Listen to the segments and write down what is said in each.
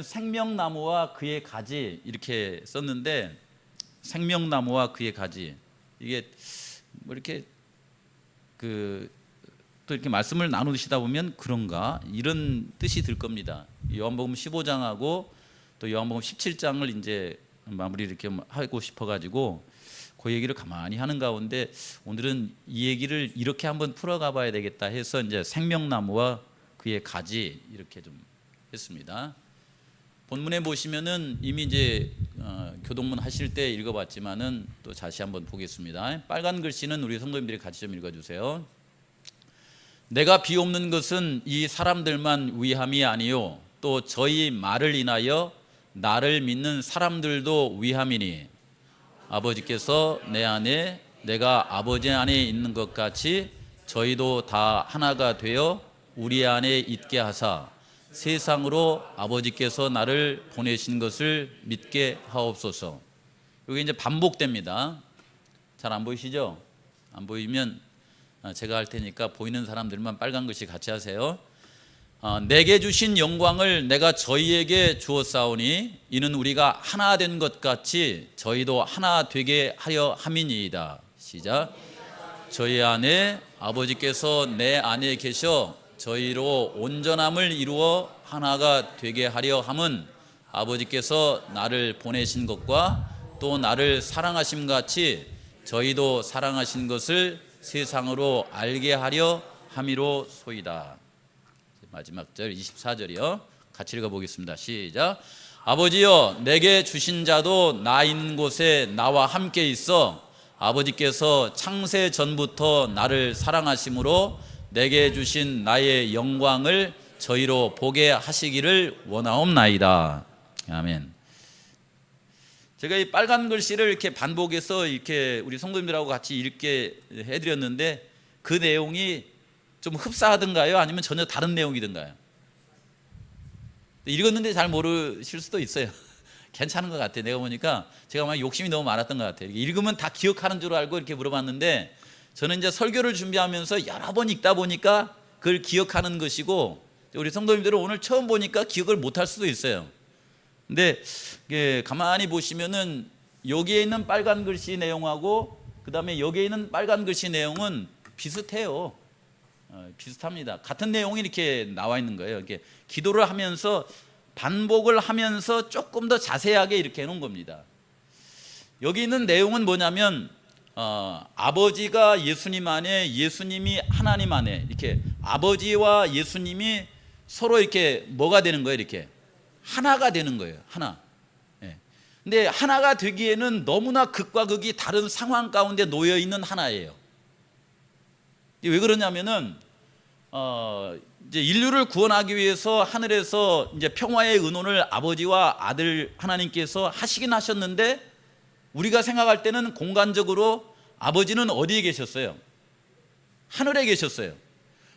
생명나무와 그의 가지 이렇게 썼는데, 생명나무와 그의 가지, 이게 뭐 이렇게 또 이렇게 말씀을 나누시다 보면 그런가 이런 뜻이 들 겁니다. 요한복음 15장하고 또 요한복음 17장을 이제 마무리 이렇게 하고 싶어가지고 그 얘기를 가만히 하는 가운데 오늘은 이 얘기를 이렇게 한번 풀어가 봐야 되겠다 해서 이제 생명나무와 그의 가지 이렇게 좀 했습니다. 본문에 보시면은 이미 이제 교동문 하실 때 읽어봤지만은 또 다시 한번 보겠습니다. 빨간 글씨는 우리 성도님들이 같이 좀 읽어주세요. 내가 비옵는 것은 이 사람들만 위함이 아니요 또 저희 말을 인하여 나를 믿는 사람들도 위함이니 아버지께서 내 안에 내가 아버지 안에 있는 것 같이 저희도 다 하나가 되어 우리 안에 있게 하사 세상으로 아버지께서 나를 보내신 것을 믿게 하옵소서. 여기 이제 반복됩니다. 잘 안 보이시죠? 안 보이면 제가 할 테니까 보이는 사람들만 빨간 글씨 같이 하세요. 내게 주신 영광을 내가 저희에게 주었사오니 이는 우리가 하나 된 것 같이 저희도 하나 되게 하려 함이니이다. 시작. 저희 안에 아버지께서 내 안에 계셔 저희로 온전함을 이루어 하나가 되게 하려 함은 아버지께서 나를 보내신 것과 또 나를 사랑하심 같이 저희도 사랑하신 것을 세상으로 알게 하려 함이로소이다. 마지막 절 24절이요. 같이 읽어보겠습니다. 시작. 아버지여 내게 주신 자도 나 있는 곳에 나와 함께 있어 아버지께서 창세 전부터 나를 사랑하심으로 내게 주신 나의 영광을 저희로 보게 하시기를 원하옵나이다. 아멘. 제가 이 빨간 글씨를 이렇게 반복해서 이렇게 우리 성도님들하고 같이 읽게 해드렸는데 그 내용이 좀 흡사하던가요? 아니면 전혀 다른 내용이던가요? 읽었는데 잘 모르실 수도 있어요. 괜찮은 것 같아요. 내가 보니까 제가 막 욕심이 너무 많았던 것 같아요. 읽으면 다 기억하는 줄 알고 이렇게 물어봤는데 저는 이제 설교를 준비하면서 여러 번 읽다 보니까 그걸 기억하는 것이고 우리 성도님들은 오늘 처음 보니까 기억을 못할 수도 있어요. 근데 가만히 보시면은 여기에 있는 빨간 글씨 내용하고 그 다음에 여기에 있는 빨간 글씨 내용은 비슷해요. 비슷합니다. 같은 내용이 이렇게 나와 있는 거예요. 이렇게 기도를 하면서 반복을 하면서 조금 더 자세하게 이렇게 해놓은 겁니다. 여기 있는 내용은 뭐냐면 아버지가 예수님 안에 예수님이 하나님 안에 이렇게 아버지와 예수님이 서로 이렇게 뭐가 되는 거예요? 이렇게 하나가 되는 거예요. 하나. 근데 하나가 되기에는 너무나 극과 극이 다른 상황 가운데 놓여 있는 하나예요. 왜 그러냐면은 이제 인류를 구원하기 위해서 하늘에서 이제 평화의 의논을 아버지와 아들 하나님께서 하시긴 하셨는데 우리가 생각할 때는 공간적으로 아버지는 어디에 계셨어요? 하늘에 계셨어요.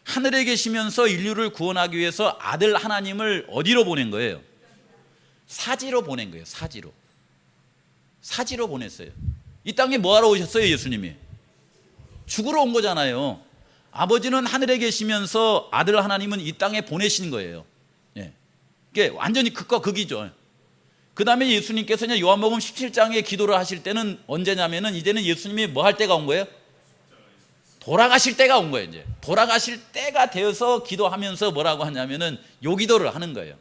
하늘에 계시면서 인류를 구원하기 위해서 아들 하나님을 어디로 보낸 거예요? 사지로 보낸 거예요. 사지로 보냈어요. 이 땅에 뭐하러 오셨어요? 예수님이 죽으러 온 거잖아요. 아버지는 하늘에 계시면서 아들 하나님은 이 땅에 보내신 거예요. 이게 완전히 극과 극이죠. 그 다음에 예수님께서 요한복음 17장에 기도를 하실 때는 언제냐면은 이제는 예수님이 뭐 할 때가 온 거예요? 돌아가실 때가 온 거예요. 이제 돌아가실 때가 되어서 기도하면서 뭐라고 하냐면은 요 기도를 하는 거예요.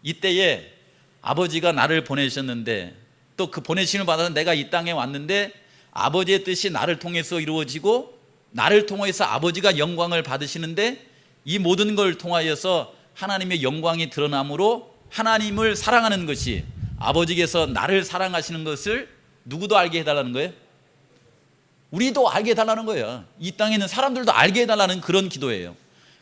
이때에 아버지가 나를 보내셨는데 또 그 보내심을 받아서 내가 이 땅에 왔는데 아버지의 뜻이 나를 통해서 이루어지고 나를 통해서 아버지가 영광을 받으시는데 이 모든 걸 통하여서 하나님의 영광이 드러남으로 하나님을 사랑하는 것이 아버지께서 나를 사랑하시는 것을 누구도 알게 해달라는 거예요? 우리도 알게 해달라는 거예요. 이 땅에 있는 사람들도 알게 해달라는 그런 기도예요.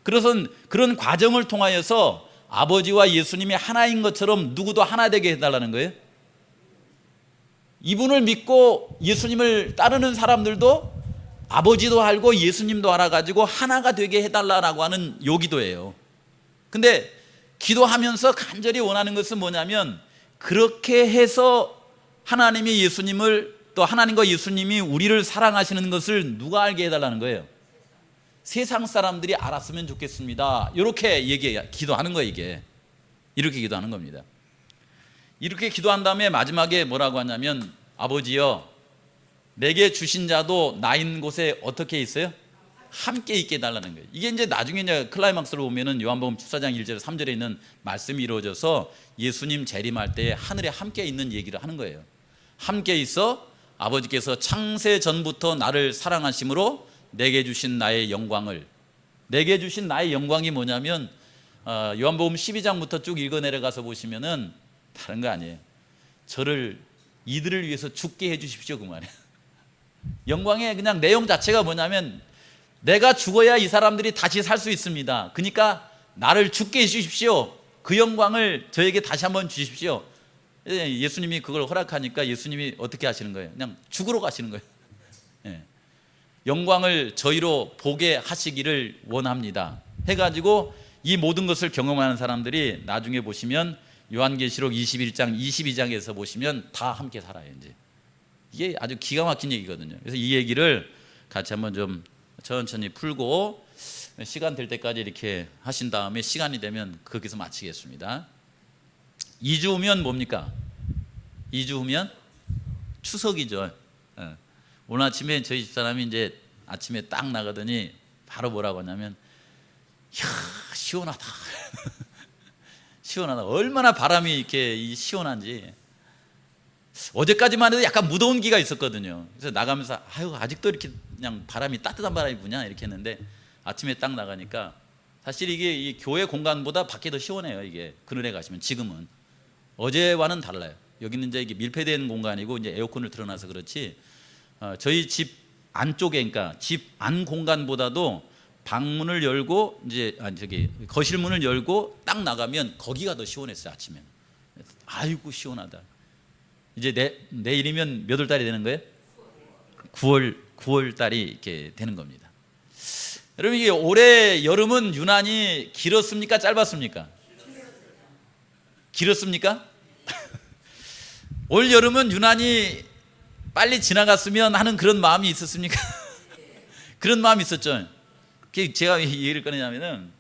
그래서 그런 과정을 통하여서 아버지와 예수님이 하나인 것처럼 누구도 하나 되게 해달라는 거예요. 이분을 믿고 예수님을 따르는 사람들도 아버지도 알고 예수님도 알아가지고 하나가 되게 해달라고 하는 요 기도예요. 근데 기도하면서 간절히 원하는 것은 뭐냐면 그렇게 해서 하나님이 예수님을 또 하나님과 예수님이 우리를 사랑하시는 것을 누가 알게 해달라는 거예요? 세상 사람들이 알았으면 좋겠습니다. 이렇게 기도하는 거예요. 이게 이렇게 기도하는 겁니다. 이렇게 기도한 다음에 마지막에 뭐라고 하냐면 아버지여 내게 주신 자도 나 있는 곳에 어떻게 있어요? 함께 있게 해달라는 거예요. 이게 이제 나중에 이제 클라이막스로 보면은 요한복음 14장 1절 3절에 있는 말씀이 이루어져서 예수님 재림할 때 하늘에 함께 있는 얘기를 하는 거예요. 함께 있어 아버지께서 창세 전부터 나를 사랑하심으로 내게 주신 나의 영광을, 내게 주신 나의 영광이 뭐냐면 요한복음 12장부터 쭉 읽어 내려가서 보시면은 다른 거 아니에요. 저를 이들을 위해서 죽게 해 주십시오 그 말이에요. 영광의 그냥 내용 자체가 뭐냐면 내가 죽어야 이 사람들이 다시 살 수 있습니다. 그러니까 나를 죽게 해 주십시오. 그 영광을 저에게 다시 한번 주십시오. 예수님이 그걸 허락하니까 예수님이 어떻게 하시는 거예요? 그냥 죽으러 가시는 거예요. 예. 영광을 저희로 보게 하시기를 원합니다 해가지고 이 모든 것을 경험하는 사람들이 나중에 보시면 요한계시록 21장 22장에서 보시면 다 함께 살아요. 이제 이게 아주 기가 막힌 얘기거든요. 그래서 이 얘기를 같이 한번 좀 천천히 풀고 시간 될 때까지 이렇게 하신 다음에 시간이 되면 거기서 마치겠습니다. 2주 후면 뭡니까? 2주 후면 추석이죠. 오늘 아침에 저희 집사람이 이제 아침에 딱 나가더니 바로 뭐라고 하냐면 이야 시원하다. 시원하다. 얼마나 바람이 이렇게 시원한지. 어제까지만 해도 약간 무더운 기가 있었거든요. 그래서 나가면서 아유 아직도 이렇게 그냥 바람이 따뜻한 바람이 부냐 이렇게 했는데 아침에 딱 나가니까 사실 이게 이 교회 공간보다 밖에 더 시원해요. 이게 그늘에 가시면 지금은 어제와는 달라요. 여기는 이제 이게 밀폐된 공간이고 이제 에어컨을 틀어놔서 그렇지 저희 집 안쪽에 그러니까 집 안 공간보다도 방문을 열고 이제 거실 문을 열고 딱 나가면 거기가 더 시원했어요. 아침에 아이고 시원하다. 이제 내일이면 몇 월 달이 되는 거예요? 9월 달이 이렇게 되는 겁니다. 여러분 이게 올해 여름은 유난히 길었습니까? 짧았습니까? 길었습니까? 올 여름은 유난히 빨리 지나갔으면 하는 그런 마음이 있었습니까? 그런 마음이 있었죠. 제가 왜 이 얘기를 꺼내냐면은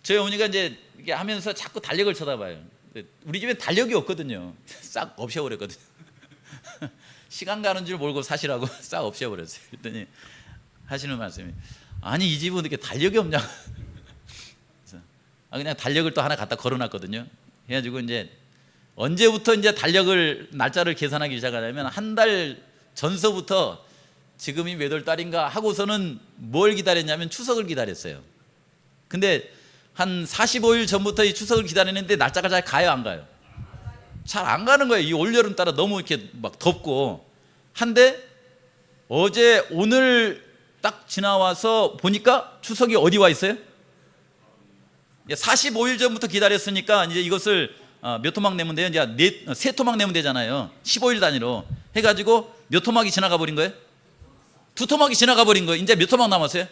저희 어머니가 이제 이렇게 하면서 자꾸 달력을 쳐다봐요. 우리 집에 달력이 없거든요. 싹 없애버렸거든요. 시간 가는 줄 모르고 사시라고 싹 없애버렸어요. 그랬더니 하시는 말씀이 아니 이 집은 이렇게 달력이 없냐고. 그냥 달력을 또 하나 갖다 걸어놨거든요. 해가지고 이제 언제부터 이제 달력을 날짜를 계산하기 시작하냐면 한 달 전서부터 지금이 몇 월 달인가 하고서는 뭘 기다렸냐면 추석을 기다렸어요. 근데 한 45일 전부터 이 추석을 기다리는데 날짜가 잘 가요 안 가요? 잘 안 가는 거예요. 이 올여름 따라 너무 이렇게 막 덥고 한데 어제 오늘 딱 지나와서 보니까 추석이 어디 와 있어요? 45일 전부터 기다렸으니까 이제 이것을 몇 토막 내면 돼요? 이제 세 토막 내면 되잖아요. 15일 단위로 해가지고 몇 토막이 지나가 버린 거예요? 두 토막이 지나가 버린 거예요. 이제 몇 토막 남았어요?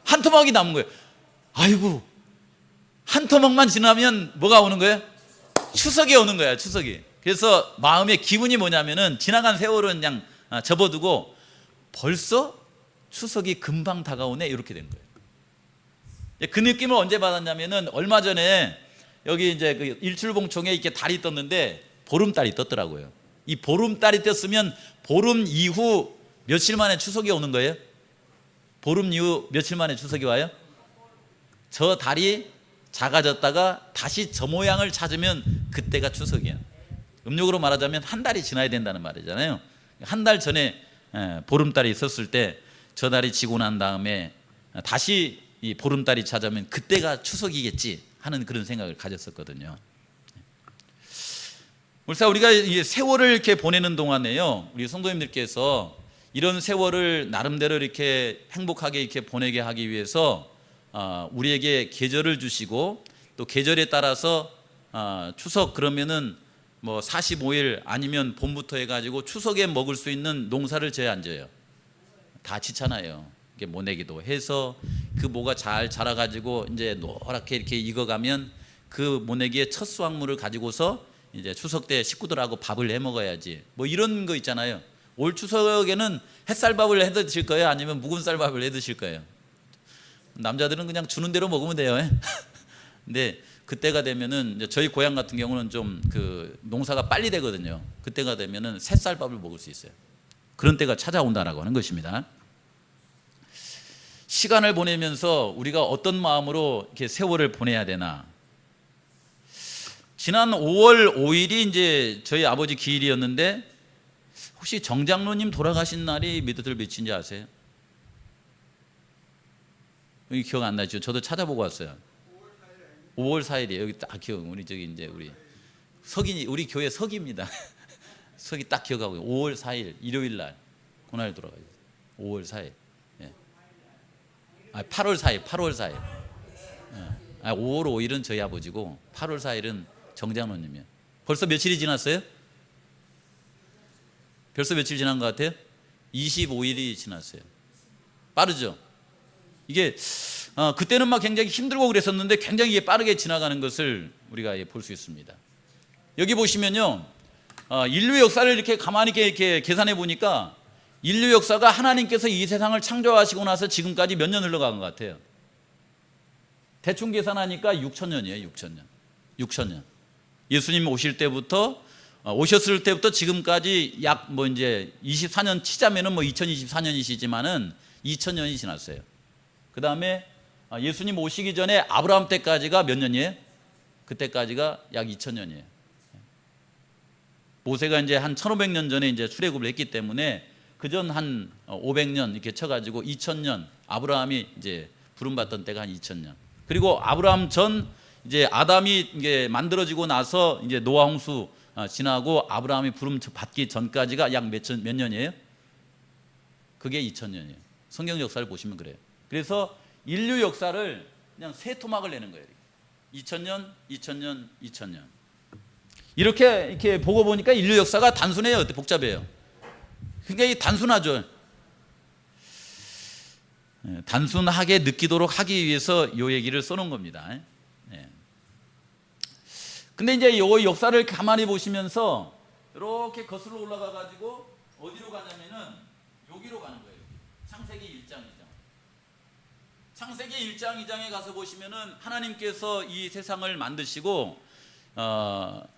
한 토막이 남은 거예요. 아이고 한 토막만 지나면 뭐가 오는 거예요? 추석이 오는 거예요. 추석이. 그래서 마음의 기분이 뭐냐면은 지나간 세월은 그냥 접어두고 벌써 추석이 금방 다가오네 이렇게 된 거예요. 그 느낌을 언제 받았냐면은 얼마 전에 여기 이제 그 일출봉총에 이렇게 달이 떴는데 보름달이 떴더라고요. 이 보름달이 떴으면 보름 이후 며칠 만에 추석이 오는 거예요? 보름 이후 며칠 만에 추석이 와요? 저 달이 작아졌다가 다시 저 모양을 찾으면 그때가 추석이에요. 음력으로 말하자면 한 달이 지나야 된다는 말이잖아요. 한 달 전에 보름달이 있었을 때 저 달이 지고 난 다음에 다시 이 보름달이 찾아오면 그때가 추석이겠지 하는 그런 생각을 가졌었거든요. 그래서 우리가 이 세월을 이렇게 보내는 동안에요, 우리 성도님들께서 이런 세월을 나름대로 이렇게 행복하게 이렇게 보내게 하기 위해서 우리에게 계절을 주시고 또 계절에 따라서 추석 그러면은 뭐 45일 아니면 봄부터 해가지고 추석에 먹을 수 있는 농사를 져야 안 져요? 다 지잖아요. 이게 모내기도 해서 그 모가 잘 자라가지고 이제 노랗게 이렇게 익어가면 그 모내기의 첫 수확물을 가지고서 이제 추석 때 식구들하고 밥을 해 먹어야지. 뭐 이런 거 있잖아요. 올 추석에는 햇살밥을 해 드실 거예요? 아니면 묵은 쌀밥을 해 드실 거예요? 남자들은 그냥 주는 대로 먹으면 돼요. 근데 그때가 되면은 이제 저희 고향 같은 경우는 좀 그 농사가 빨리 되거든요. 그때가 되면은 새쌀밥을 먹을 수 있어요. 그런 때가 찾아온다라고 하는 것입니다. 시간을 보내면서 우리가 어떤 마음으로 이렇게 세월을 보내야 되나? 지난 5월 5일이 이제 저희 아버지 기일이었는데 혹시 정장로님 돌아가신 날이 몇 월 며칠인지 아세요? 여기 기억 안 나죠? 저도 찾아보고 왔어요. 5월 4일이에요. 여기 딱 기억. 우리 저기 이제 우리 석이 우리 교회 석입니다. 석이 딱 기억하고 5월 4일 일요일 날 그날 돌아가요. 5월 4일. 예. 8월 4일. 8월 4일. 예. 5월 5일은 저희 아버지고 8월 4일은 정장로님이요. 벌써 며칠이 지났어요? 벌써 며칠 지난 것 같아요? 25일이 지났어요. 빠르죠? 이게 그때는 막 굉장히 힘들고 그랬었는데 굉장히 이게 빠르게 지나가는 것을 우리가 볼 수 있습니다. 여기 보시면요, 인류 역사를 이렇게 가만히 이렇게 계산해 보니까 인류 역사가 하나님께서 이 세상을 창조하시고 나서 지금까지 몇 년 흘러간 것 같아요? 대충 계산하니까 6,000년이에요. 6,000년. 6,000년. 예수님 오셨을 때부터 지금까지 약 뭐 이제 24년 치자면은 뭐 2024년이시지만은 2,000년이 지났어요. 그 다음에 예수님 오시기 전에 아브라함 때까지가 몇 년이에요? 그때까지가 약 2,000년이에요. 모세가 이제 한 1,500년 전에 이제 출애굽을 했기 때문에 그 전 한 500년 이렇게 쳐가지고 2,000년 아브라함이 이제 부름받던 때가 한 2,000년. 그리고 아브라함 전 이제 아담이 이게 만들어지고 나서 이제 노아 홍수 지나고 아브라함이 부름 받기 전까지가 약 몇 년이에요? 그게 2,000년이에요. 성경 역사를 보시면 그래요. 그래서 인류 역사를 그냥 세 토막을 내는 거예요. 2,000년, 2,000년, 2,000년. 이렇게 보고 보니까 인류 역사가 단순해요. 어때? 복잡해요. 굉장히 단순하죠. 단순하게 느끼도록 하기 위해서 이 얘기를 써놓은 겁니다. 근데 이제 이 역사를 가만히 보시면서 이렇게 거슬러 올라가 가지고 어디로 가냐면은 여기로 가는 거예요. 창세기 1장 2장. 창세기 1장 2장에 가서 보시면은 하나님께서 이 세상을 만드시고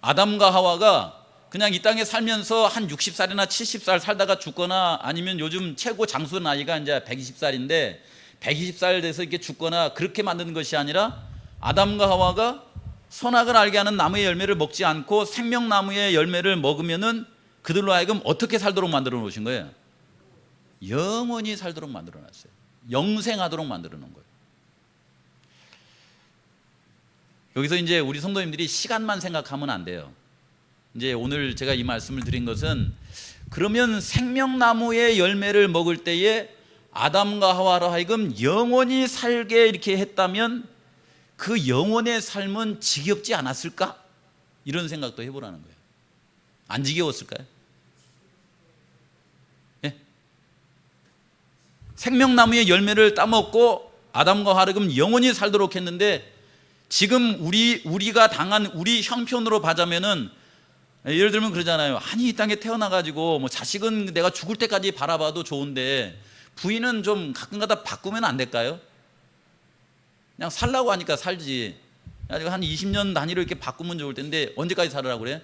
아담과 하와가 그냥 이 땅에 살면서 한 60살이나 70살 살다가 죽거나 아니면 요즘 최고 장수 나이가 이제 120살인데 120살 돼서 이렇게 죽거나 그렇게 만드는 것이 아니라 아담과 하와가 선악을 알게 하는 나무의 열매를 먹지 않고 생명나무의 열매를 먹으면은 그들로 하여금 어떻게 살도록 만들어 놓으신 거예요? 영원히 살도록 만들어 놨어요. 영생하도록 만들어 놓은 거예요. 여기서 이제 우리 성도님들이 시간만 생각하면 안 돼요. 이제 오늘 제가 이 말씀을 드린 것은 그러면 생명나무의 열매를 먹을 때에 아담과 하와로 하여금 영원히 살게 이렇게 했다면 그 영원의 삶은 지겹지 않았을까? 이런 생각도 해보라는 거예요. 안 지겨웠을까요? 예? 생명나무의 열매를 따먹고 아담과 하와가 영원히 살도록 했는데 지금 우리가 당한 우리 형편으로 봐자면은 예를 들면 그러잖아요. 아니 이 땅에 태어나가지고 뭐 자식은 내가 죽을 때까지 바라봐도 좋은데 부인은 좀 가끔가다 바꾸면 안 될까요? 그냥 살라고 하니까 살지. 한 20년 단위로 이렇게 바꾸면 좋을 텐데 언제까지 살으라고 그래?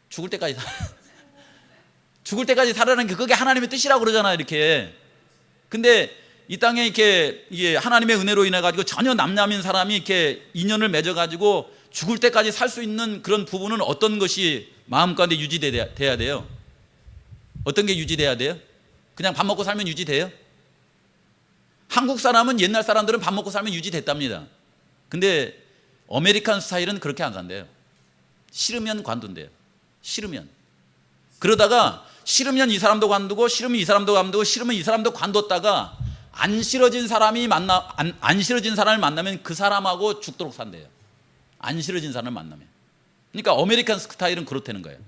죽을 때까지 죽을 때까지 살아라는 게 그게 하나님의 뜻이라고 그러잖아요. 이렇게. 근데 이 땅에 이게 하나님의 은혜로 인해 가지고 전혀 남남인 사람이 이렇게 인연을 맺어 가지고 죽을 때까지 살 수 있는 그런 부분은 어떤 것이 마음 가운데 유지돼야 돼요? 어떤 게 유지돼야 돼요? 그냥 밥 먹고 살면 유지돼요? 한국 사람은 옛날 사람들은 밥 먹고 살면 유지됐답니다. 근데 아메리칸 스타일은 그렇게 안 산대요. 싫으면 관둔대요. 싫으면. 그러다가 싫으면 이 사람도 관두고 싫으면 이 사람도 관두고 싫으면 이 사람도 관뒀다가 안 싫어진 사람을 만나면 그 사람하고 죽도록 산대요. 안 싫어진 사람을 만나면. 그러니까 아메리칸 스타일은 그렇다는 거예요.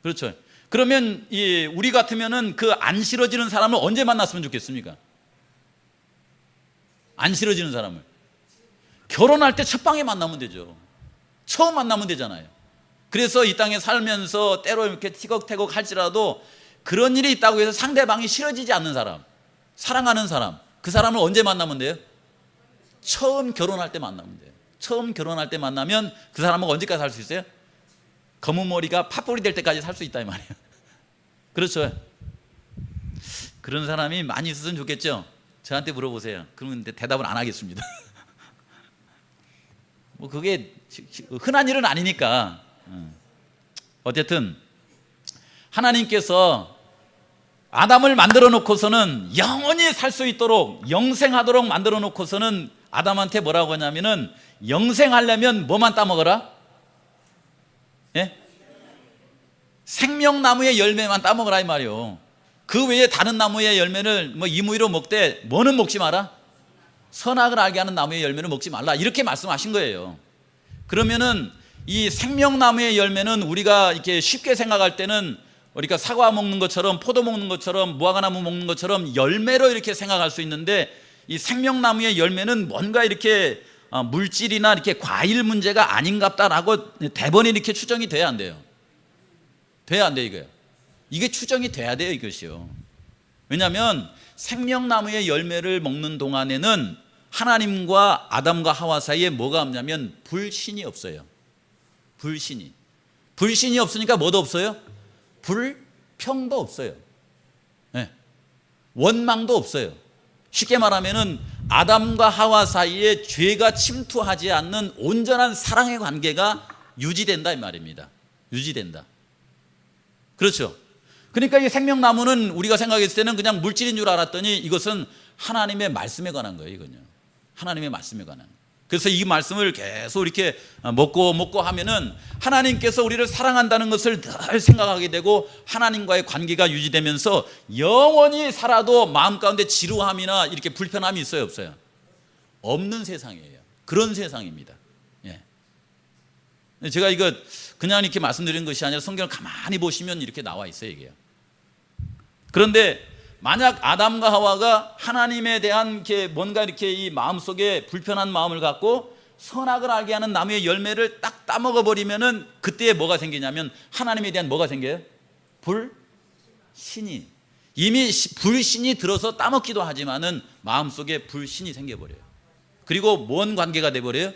그렇죠. 그러면 우리 같으면은 그 안 싫어지는 사람을 언제 만났으면 좋겠습니까? 안 싫어지는 사람을 결혼할 때 첫 방에 만나면 되죠. 처음 만나면 되잖아요. 그래서 이 땅에 살면서 때로 이렇게 티격태격 할지라도 그런 일이 있다고 해서 상대방이 싫어지지 않는 사람, 사랑하는 사람, 그 사람을 언제 만나면 돼요? 처음 결혼할 때 만나면 돼요. 처음 결혼할 때 만나면 그 사람하고 언제까지 살 수 있어요? 검은 머리가 팥불이 될 때까지 살 수 있다 이 말이에요. 그렇죠? 그런 사람이 많이 있었으면 좋겠죠? 저한테 물어보세요. 그러면 대답을 안 하겠습니다. 뭐 그게 흔한 일은 아니니까. 어쨌든 하나님께서 아담을 만들어 놓고서는 영원히 살 수 있도록 영생하도록 만들어 놓고서는 아담한테 뭐라고 하냐면은 영생하려면 뭐만 따먹어라? 예? 생명나무의 열매만 따먹으라 이 말이요. 그 외에 다른 나무의 열매를 뭐 임의로 먹되 뭐는 먹지 마라? 선악을 알게 하는 나무의 열매를 먹지 말라, 이렇게 말씀하신 거예요. 그러면은 이 생명나무의 열매는 우리가 이렇게 쉽게 생각할 때는 우리가 사과 먹는 것처럼 포도 먹는 것처럼 무화과나무 먹는 것처럼 열매로 이렇게 생각할 수 있는데, 이 생명나무의 열매는 뭔가 이렇게 물질이나 이렇게 과일 문제가 아닌갑다라고 대번에 이렇게 추정이 돼야 안 돼요. 돼야 안 돼요. 이게 추정이 돼야 돼요, 이것이요. 왜냐하면 생명나무의 열매를 먹는 동안에는 하나님과 아담과 하와 사이에 뭐가 없냐면 불신이 없어요. 불신이 없으니까 뭐도 없어요? 불평도 없어요. 네. 원망도 없어요. 쉽게 말하면은 아담과 하와 사이에 죄가 침투하지 않는 온전한 사랑의 관계가 유지된다 이 말입니다. 유지된다. 그렇죠? 그러니까 이 생명나무는 우리가 생각했을 때는 그냥 물질인 줄 알았더니 이것은 하나님의 말씀에 관한 거예요. 이건요, 하나님의 말씀에 관한. 그래서 이 말씀을 계속 이렇게 먹고 하면은 하나님께서 우리를 사랑한다는 것을 늘 생각하게 되고 하나님과의 관계가 유지되면서 영원히 살아도 마음 가운데 지루함이나 이렇게 불편함이 있어요, 없어요? 없는 세상이에요. 그런 세상입니다. 예. 제가 이거 그냥 이렇게 말씀드리는 것이 아니라 성경을 가만히 보시면 이렇게 나와 있어요, 이게요. 그런데 만약 아담과 하와가 하나님에 대한 이렇게 뭔가 이렇게 이 마음속에 불편한 마음을 갖고 선악을 알게 하는 나무의 열매를 딱 따먹어 버리면은 그때에 뭐가 생기냐면 하나님에 대한 뭐가 생겨요? 불신이. 이미 불신이 들어서 따먹기도 하지만은 마음속에 불신이 생겨버려요. 그리고 뭔 관계가 돼버려요?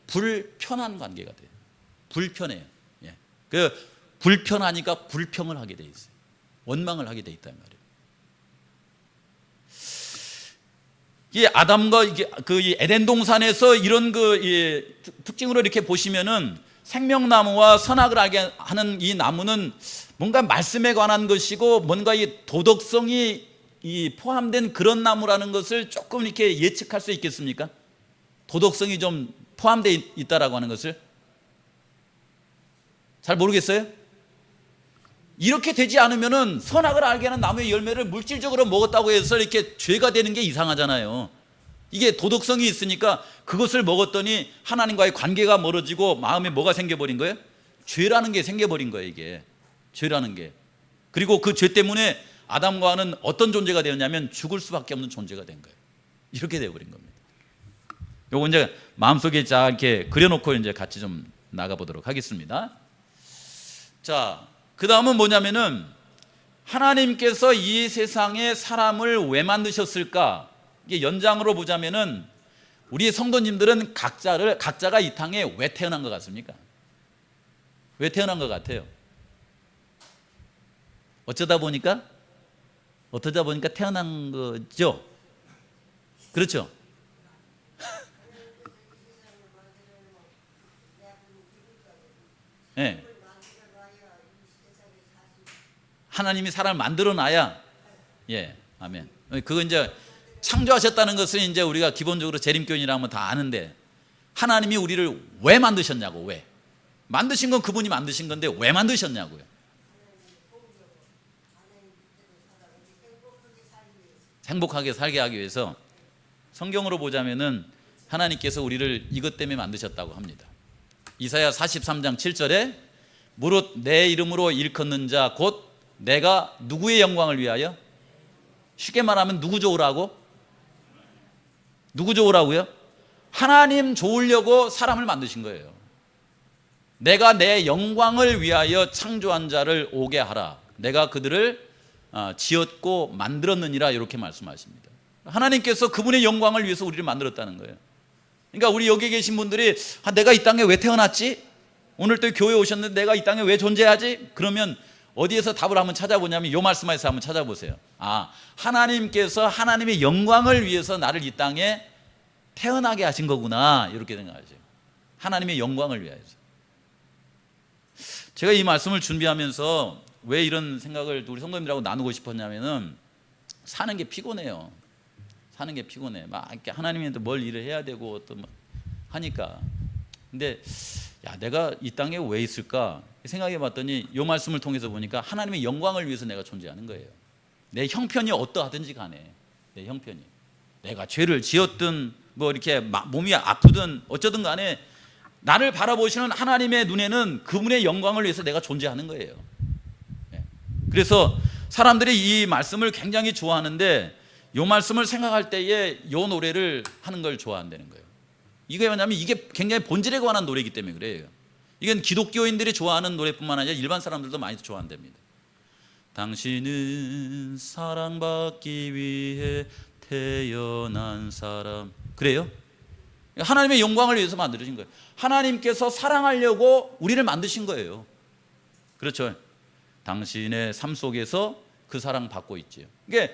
불편한 관계가 돼요. 불편해요. 예. 그 불편하니까 불평을 하게 돼 있어요. 원망을 하게 돼 있단 말이에요. 이 아담과 이 에덴 동산에서 이런 특징으로 이렇게 보시면은 생명나무와 선악을 알게 하는 이 나무는 뭔가 말씀에 관한 것이고 뭔가 이 도덕성이 포함된 그런 나무라는 것을 조금 이렇게 예측할 수 있겠습니까? 도덕성이 좀 포함되어 있다라고 하는 것을 잘 모르겠어요? 이렇게 되지 않으면은 선악을 알게 하는 나무의 열매를 물질적으로 먹었다고 해서 이렇게 죄가 되는 게 이상하잖아요. 이게 도덕성이 있으니까 그것을 먹었더니 하나님과의 관계가 멀어지고 마음에 뭐가 생겨버린 거예요? 죄라는 게 생겨버린 거예요, 이게. 죄라는 게. 그리고 그 죄 때문에 아담과 하와는 어떤 존재가 되었냐면 죽을 수밖에 없는 존재가 된 거예요. 이렇게 되어버린 겁니다. 요거 이제 마음속에 자 이렇게 그려놓고 이제 같이 좀 나가보도록 하겠습니다. 자, 그 다음은 뭐냐면은 하나님께서 이 세상에 사람을 왜 만드셨을까? 이게 연장으로 보자면은 우리 성도님들은 각자가 이 땅에 왜 태어난 것 같습니까? 왜 태어난 것 같아요? 어쩌다 보니까 태어난 거죠? 그렇죠? 네. 하나님이 사람을 만들어 놔야, 예, 아멘. 그거 이제 창조하셨다는 것은 이제 우리가 기본적으로 재림교인이라면 다 아는데, 하나님이 우리를 왜 만드셨냐고. 왜 만드신 건 그분이 만드신 건데 왜 만드셨냐고요. 행복하게 살게 하기 위해서. 성경으로 보자면은 하나님께서 우리를 이것 때문에 만드셨다고 합니다. 이사야 43장 7절에 무릇 내 이름으로 일컫는 자 곧 내가 누구의 영광을 위하여? 쉽게 말하면 누구 좋으라고? 누구 좋으라고요? 하나님 좋으려고 사람을 만드신 거예요. 내가 내 영광을 위하여 창조한 자를 오게 하라. 내가 그들을 지었고 만들었느니라, 이렇게 말씀하십니다. 하나님께서 그분의 영광을 위해서 우리를 만들었다는 거예요. 그러니까 우리 여기 계신 분들이 내가 이 땅에 왜 태어났지? 오늘 또 교회 오셨는데 내가 이 땅에 왜 존재하지? 그러면 어디에서 답을 한번 찾아보냐면 이 말씀에서 한번 찾아보세요. 하나님께서 하나님의 영광을 위해서 나를 이 땅에 태어나게 하신 거구나, 이렇게 생각하죠. 하나님의 영광을 위해서. 제가 이 말씀을 준비하면서 왜 이런 생각을 우리 성도님들하고 나누고 싶었냐면은 사는 게 피곤해요. 사는 게 피곤해. 막 이렇게 하나님한테 뭘 일을 해야 되고 또 막 하니까. 근데 내가 이 땅에 왜 있을까 생각해 봤더니 이 말씀을 통해서 보니까 하나님의 영광을 위해서 내가 존재하는 거예요. 내 형편이 어떠하든지 간에, 내 형편이, 내가 죄를 지었든 뭐 이렇게 몸이 아프든 어쩌든 간에 나를 바라보시는 하나님의 눈에는 그분의 영광을 위해서 내가 존재하는 거예요. 그래서 사람들이 이 말씀을 굉장히 좋아하는데 이 말씀을 생각할 때에 이 노래를 하는 걸 좋아한다는 거예요. 이게 뭐냐면 이게 굉장히 본질에 관한 노래이기 때문에 그래요. 이건 기독교인들이 좋아하는 노래뿐만 아니라 일반 사람들도 많이 좋아한답니다. 당신은 사랑받기 위해 태어난 사람. 그래요? 하나님의 영광을 위해서 만드신 거예요. 하나님께서 사랑하려고 우리를 만드신 거예요. 그렇죠? 당신의 삶 속에서 그 사랑 받고 있지요. 그러니까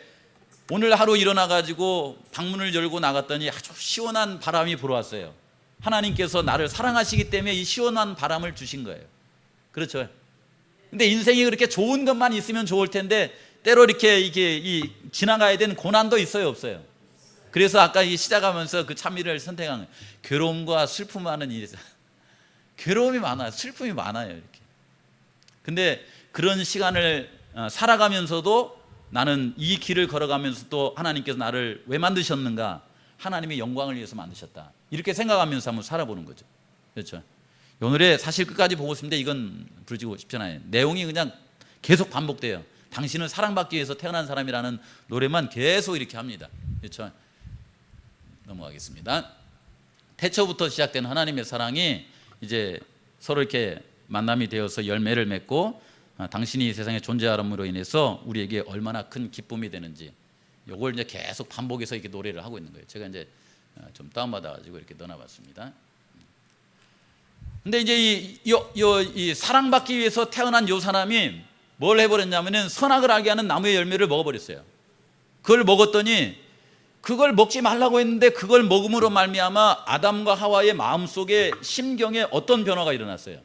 오늘 하루 일어나가지고 방문을 열고 나갔더니 아주 시원한 바람이 불어왔어요. 하나님께서 나를 사랑하시기 때문에 이 시원한 바람을 주신 거예요. 그렇죠? 근데 인생이 그렇게 좋은 것만 있으면 좋을 텐데 때로 이게 지나가야 되는 고난도 있어요, 없어요? 그래서 아까 시작하면서 그 찬미를 선택한 거예요. 괴로움과 슬픔 많은 일이 있어요. 괴로움이 많아요. 슬픔이 많아요, 이렇게. 근데 그런 시간을 살아가면서도 나는 이 길을 걸어가면서도 하나님께서 나를 왜 만드셨는가? 하나님의 영광을 위해서 만드셨다. 이렇게 생각하면서 한번 살아보는 거죠. 그렇죠? 이 노래 사실 끝까지 보고 싶은데 이건 부르지고 싶잖아요. 내용이 그냥 계속 반복돼요. 당신은 사랑받기 위해서 태어난 사람이라는 노래만 계속 이렇게 합니다. 그렇죠? 넘어가겠습니다. 태초부터 시작된 하나님의 사랑이 이제 서로 이렇게 만남이 되어서 열매를 맺고 당신이 이 세상에 존재함으로 인해서 우리에게 얼마나 큰 기쁨이 되는지 이걸 이제 계속 반복해서 이렇게 노래를 하고 있는 거예요. 제가 이제 좀 다운받아가지고 이렇게 넣어놨습니다. 근데 이제 이 사랑받기 위해서 태어난 이 사람이 뭘 해버렸냐면은 선악을 알게 하는 나무의 열매를 먹어버렸어요. 그걸 먹었더니 그걸 먹지 말라고 했는데 그걸 먹음으로 말미암아 아담과 하와의 마음속에 심경에 어떤 변화가 일어났어요?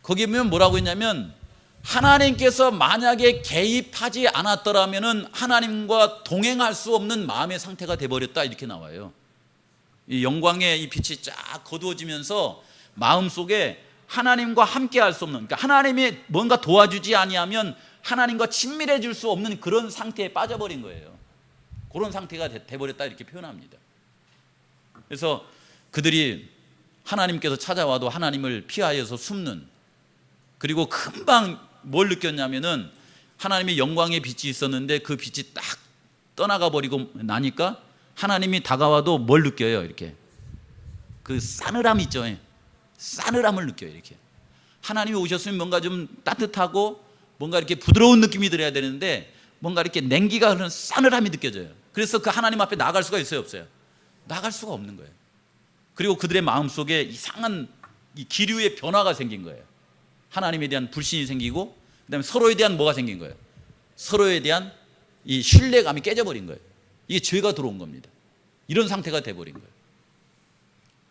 거기 보면 뭐라고 했냐면 하나님께서 만약에 개입하지 않았더라면 하나님과 동행할 수 없는 마음의 상태가 돼버렸다, 이렇게 나와요. 이 영광의 이 빛이 쫙 거두어지면서 마음속에 하나님과 함께 할 수 없는, 그러니까 하나님이 뭔가 도와주지 아니하면 하나님과 친밀해질 수 없는 그런 상태에 빠져버린 거예요. 그런 상태가 돼버렸다, 이렇게 표현합니다. 그래서 그들이 하나님께서 찾아와도 하나님을 피하여서 숨는, 그리고 금방 뭘 느꼈냐면은 하나님의 영광의 빛이 있었는데 그 빛이 딱 떠나가 버리고 나니까 하나님이 다가와도 뭘 느껴요? 이렇게 그 싸늘함 있죠. 싸늘함을 느껴요. 이렇게 하나님이 오셨으면 뭔가 좀 따뜻하고 뭔가 이렇게 부드러운 느낌이 들어야 되는데 뭔가 이렇게 냉기가 흐르는 싸늘함이 느껴져요. 그래서 그 하나님 앞에 나갈 수가 있어요, 없어요? 나갈 수가 없는 거예요. 그리고 그들의 마음속에 이상한 이 기류의 변화가 생긴 거예요. 하나님에 대한 불신이 생기고 그다음에 서로에 대한 뭐가 생긴 거예요? 서로에 대한 이 신뢰감이 깨져버린 거예요. 이게 죄가 들어온 겁니다. 이런 상태가 돼버린 거예요.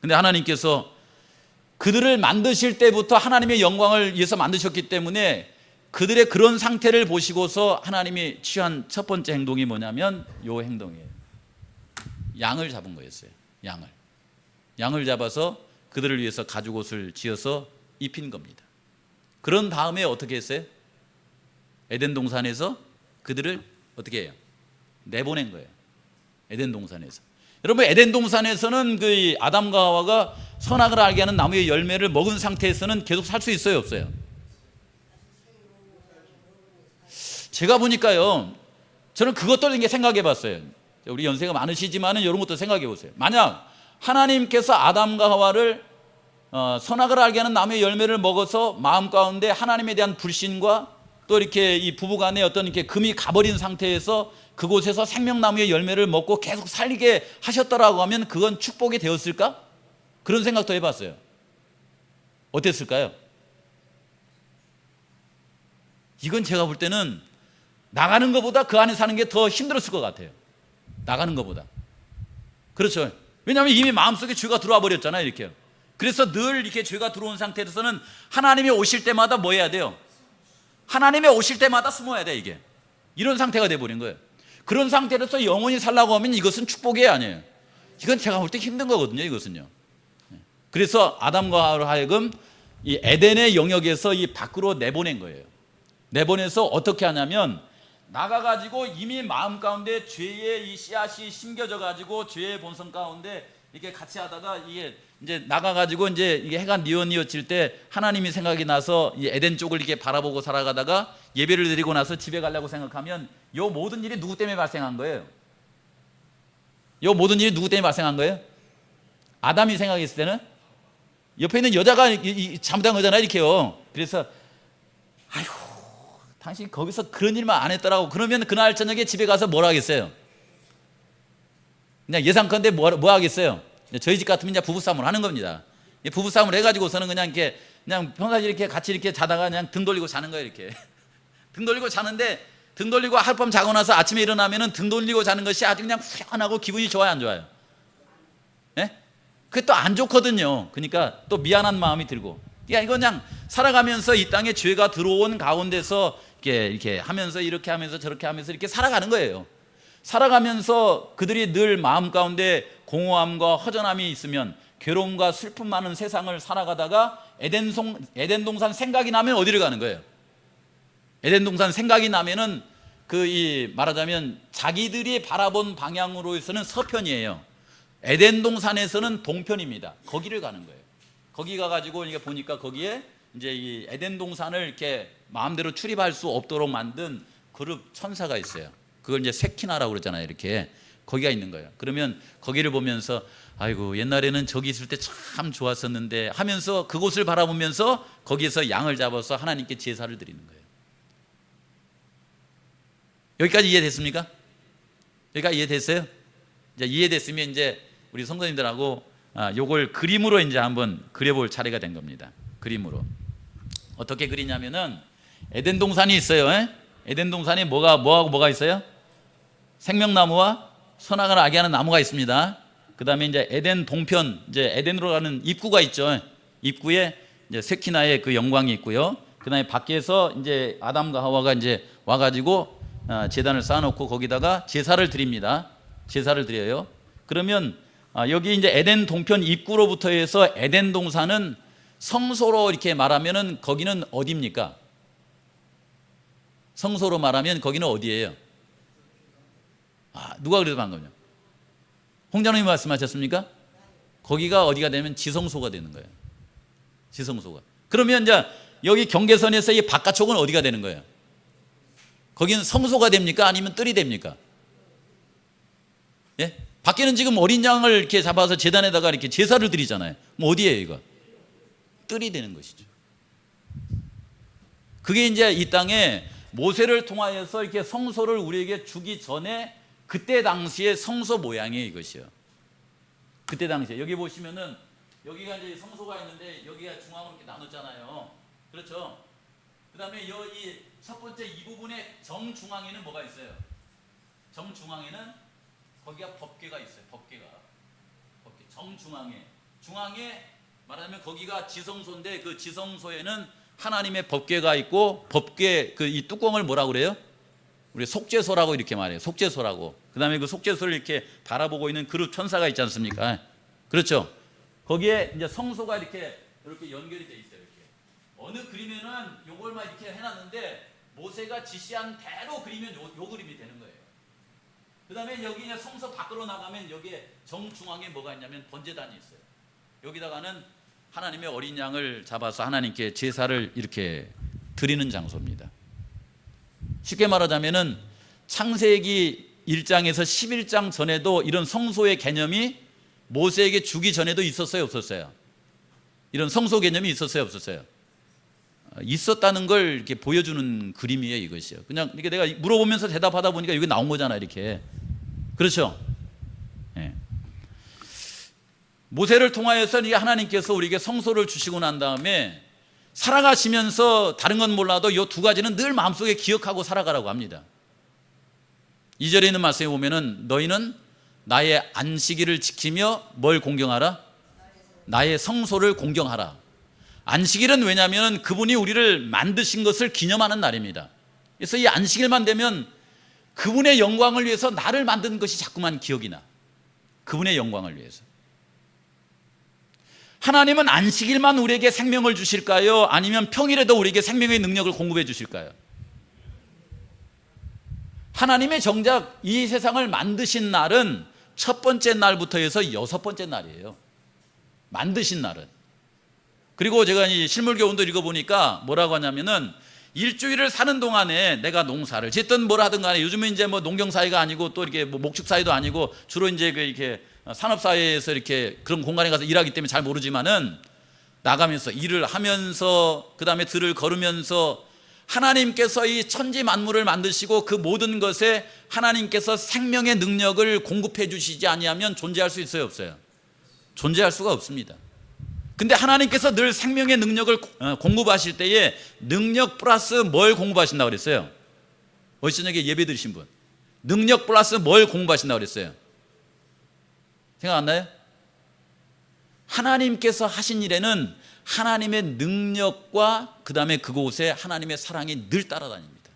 근데 하나님께서 그들을 만드실 때부터 하나님의 영광을 위해서 만드셨기 때문에 그들의 그런 상태를 보시고서 하나님이 취한 첫 번째 행동이 뭐냐면 요 행동이에요. 양을 잡은 거였어요. 양을 잡아서 그들을 위해서 가죽옷을 지어서 입힌 겁니다. 그런 다음에 어떻게 했어요? 에덴 동산에서 그들을 어떻게 해요? 내보낸 거예요. 에덴 동산에서. 여러분, 에덴 동산에서는 그 아담과 하와가 선악을 알게 하는 나무의 열매를 먹은 상태에서는 계속 살 수 있어요, 없어요? 제가 보니까요, 저는 그것도 이렇게 생각해 봤어요. 우리 연세가 많으시지만은 이런 것도 생각해 보세요. 만약 하나님께서 아담과 하와를 선악을 알게 하는 나무의 열매를 먹어서 마음 가운데 하나님에 대한 불신과 또 이렇게 이 부부간에 어떤 이렇게 금이 가버린 상태에서 그곳에서 생명나무의 열매를 먹고 계속 살게 하셨더라고 하면 그건 축복이 되었을까? 그런 생각도 해봤어요. 어땠을까요? 이건 제가 볼 때는 나가는 것보다 그 안에 사는 게 더 힘들었을 것 같아요. 나가는 것보다. 그렇죠. 왜냐하면 이미 마음속에 죄가 들어와 버렸잖아요. 이렇게. 그래서 늘 이렇게 죄가 들어온 상태에서는 하나님이 오실 때마다 뭐 해야 돼요? 하나님이 오실 때마다 숨어야 돼. 이게 이런 상태가 돼버린 거예요. 그런 상태로서 영원히 살라고 하면 이것은 축복이 아니에요. 이건 제가 볼 때 힘든 거거든요. 이것은요. 그래서 아담과 하여금 이 에덴의 영역에서 이 밖으로 내보낸 거예요. 내보내서 어떻게 하냐면 나가가지고 이미 마음 가운데 죄의 이 씨앗이 심겨져 가지고 죄의 본성 가운데 이렇게 같이 하다가 이게 이제 나가가지고 이제 이게 해가 뉘어질 때 하나님이 생각이 나서 이 에덴 쪽을 이렇게 바라보고 살아가다가 예배를 드리고 나서 집에 가려고 생각하면 요 모든 일이 누구 때문에 발생한 거예요? 요 모든 일이 누구 때문에 발생한 거예요? 아담이 생각했을 때는 옆에 있는 여자가 잘못한 거잖아요. 이렇게요. 그래서 아이고 당신 거기서 그런 일만 안 했더라고. 그러면 그날 저녁에 집에 가서 뭘 하겠어요? 그냥 예상컨대 뭐 하겠어요? 저희 집 같으면 이제 부부싸움을 하는 겁니다. 부부싸움을 해가지고서는 그냥 이렇게 그냥 평상시 이렇게 같이 이렇게 자다가 그냥 등 돌리고 자는 거예요. 이렇게 등 돌리고 자는데 등 돌리고 하룻밤 자고 나서 아침에 일어나면은 등 돌리고 자는 것이 아주 그냥 후련하고 기분이 좋아요, 안 좋아요? 예? 그게 또 안 좋거든요. 그러니까 또 미안한 마음이 들고. 그러니까 이건 그냥 살아가면서 이 땅에 죄가 들어온 가운데서 이렇게 하면서 이렇게 하면서 저렇게 하면서 이렇게 살아가는 거예요. 살아가면서 그들이 늘 마음 가운데 공허함과 허전함이 있으면 괴로움과 슬픔 많은 세상을 살아가다가 에덴 동산 생각이 나면 어디를 가는 거예요? 에덴 동산 생각이 나면은 말하자면 자기들이 바라본 방향으로서는 서편이에요. 에덴 동산에서는 동편입니다. 거기를 가는 거예요. 거기 가가지고 이게 보니까 거기에 이제 이 에덴 동산을 이렇게 마음대로 출입할 수 없도록 만든 그룹 천사가 있어요. 그걸 이제 세키나라고 그러잖아요. 이렇게 거기가 있는 거예요. 그러면 거기를 보면서 아이고 옛날에는 저기 있을 때 참 좋았었는데 하면서 그곳을 바라보면서 거기에서 양을 잡아서 하나님께 제사를 드리는 거예요. 여기까지 이해됐습니까? 여기까지 이해됐어요? 이제 이해됐으면 이제 우리 성도님들하고 요걸 그림으로 이제 한번 그려볼 차례가 된 겁니다. 그림으로 어떻게 그리냐면은 에덴 동산이 있어요. 에덴 동산이 뭐가 있어요? 생명나무와 선악을 알게 하는 나무가 있습니다. 그 다음에 이제 에덴 동편, 이제 에덴으로 가는 입구가 있죠. 입구에 이제 세키나의 그 영광이 있고요. 그 다음에 밖에서 이제 아담과 하와가 이제 와가지고 제단을 쌓아놓고 거기다가 제사를 드립니다. 제사를 드려요. 그러면 여기 이제 에덴 동편 입구로부터 해서 에덴 동산은 성소로 이렇게 말하면은 거기는 어디입니까? 성소로 말하면 거기는 어디예요? 누가 그래도 방금요? 홍장로님 말씀하셨습니까? 거기가 어디가 되면 지성소가 되는 거예요. 지성소가. 그러면 이제 여기 경계선에서 이 바깥쪽은 어디가 되는 거예요? 거기는 성소가 됩니까? 아니면 뜰이 됩니까? 예? 밖에는 지금 어린 양을 이렇게 잡아서 제단에다가 이렇게 제사를 드리잖아요. 뭐 어디예요, 이거? 뜰이 되는 것이죠. 그게 이제 이 땅에 모세를 통하여서 이렇게 성소를 우리에게 주기 전에 그때 당시의 성소 모양이에요, 이것이요. 그때 당시에 여기 보시면은 여기가 이제 성소가 있는데 여기가 중앙으로 이렇게 나눴잖아요. 그렇죠? 그다음에 이 첫 번째 이 부분의 정중앙에는 뭐가 있어요? 정중앙에는 거기가 법궤가 있어요. 법궤 중앙에 말하자면 거기가 지성소인데 그 지성소에는 하나님의 법궤가 있고 법궤 이 뚜껑을 뭐라고 그래요? 우리 속죄소라고 이렇게 말해요. 속죄소라고. 그다음에 그 속죄소를 이렇게 바라보고 있는 그룹 천사가 있지 않습니까? 그렇죠? 거기에 이제 성소가 이렇게 연결이 돼 있어요. 이렇게. 어느 그림에는 요걸만 이렇게 해놨는데 모세가 지시한 대로 그리면 요 그림이 되는 거예요. 그다음에 여기 이제 성소 밖으로 나가면 여기에 정중앙에 뭐가 있냐면 번제단이 있어요. 여기다가는 하나님의 어린 양을 잡아서 하나님께 제사를 이렇게 드리는 장소입니다. 쉽게 말하자면은 창세기 1장에서 11장 전에도 이런 성소의 개념이 모세에게 주기 전에도 있었어요, 없었어요? 이런 성소 개념이 있었어요, 없었어요? 있었다는 걸 이렇게 보여주는 그림이에요, 이것이요. 그냥 이게 내가 물어보면서 대답하다 보니까 이게 나온 거잖아, 이렇게. 그렇죠? 예. 모세를 통하여서 이게 하나님께서 우리에게 성소를 주시고 난 다음에 살아가시면서 다른 건 몰라도 이 두 가지는 늘 마음속에 기억하고 살아가라고 합니다. 2절에 있는 말씀에 보면은 너희는 나의 안식일을 지키며 뭘 공경하라? 나의 성소를 공경하라. 안식일은 왜냐하면 그분이 우리를 만드신 것을 기념하는 날입니다. 그래서 이 안식일만 되면 그분의 영광을 위해서 나를 만든 것이 자꾸만 기억이 나. 그분의 영광을 위해서. 하나님은 안식일만 우리에게 생명을 주실까요? 아니면 평일에도 우리에게 생명의 능력을 공급해 주실까요? 하나님의 정작 이 세상을 만드신 날은 첫 번째 날부터 해서 여섯 번째 날이에요. 만드신 날은. 그리고 제가 이 실물교훈도 읽어보니까 뭐라고 하냐면은 일주일을 사는 동안에 내가 농사를 짓든 뭘 하든 간에 요즘은 이제 뭐 농경사회가 아니고 또 이렇게 뭐 목축사회도 아니고 주로 이제 그 이렇게 산업사회에서 이렇게 그런 공간에 가서 일하기 때문에 잘 모르지만은 나가면서 일을 하면서 그 다음에 들을 걸으면서 하나님께서 이 천지 만물을 만드시고 그 모든 것에 하나님께서 생명의 능력을 공급해 주시지 아니하면 존재할 수 있어요, 없어요? 존재할 수가 없습니다. 근데 하나님께서 늘 생명의 능력을 공급하실 때에 능력 플러스 뭘 공급하신다고 그랬어요? 어제 저녁에 예배 드리신 분, 능력 플러스 뭘 공급하신다고 그랬어요? 생각 안 나요? 하나님께서 하신 일에는 하나님의 능력과 그 다음에 그곳에 하나님의 사랑이 늘 따라다닙니다.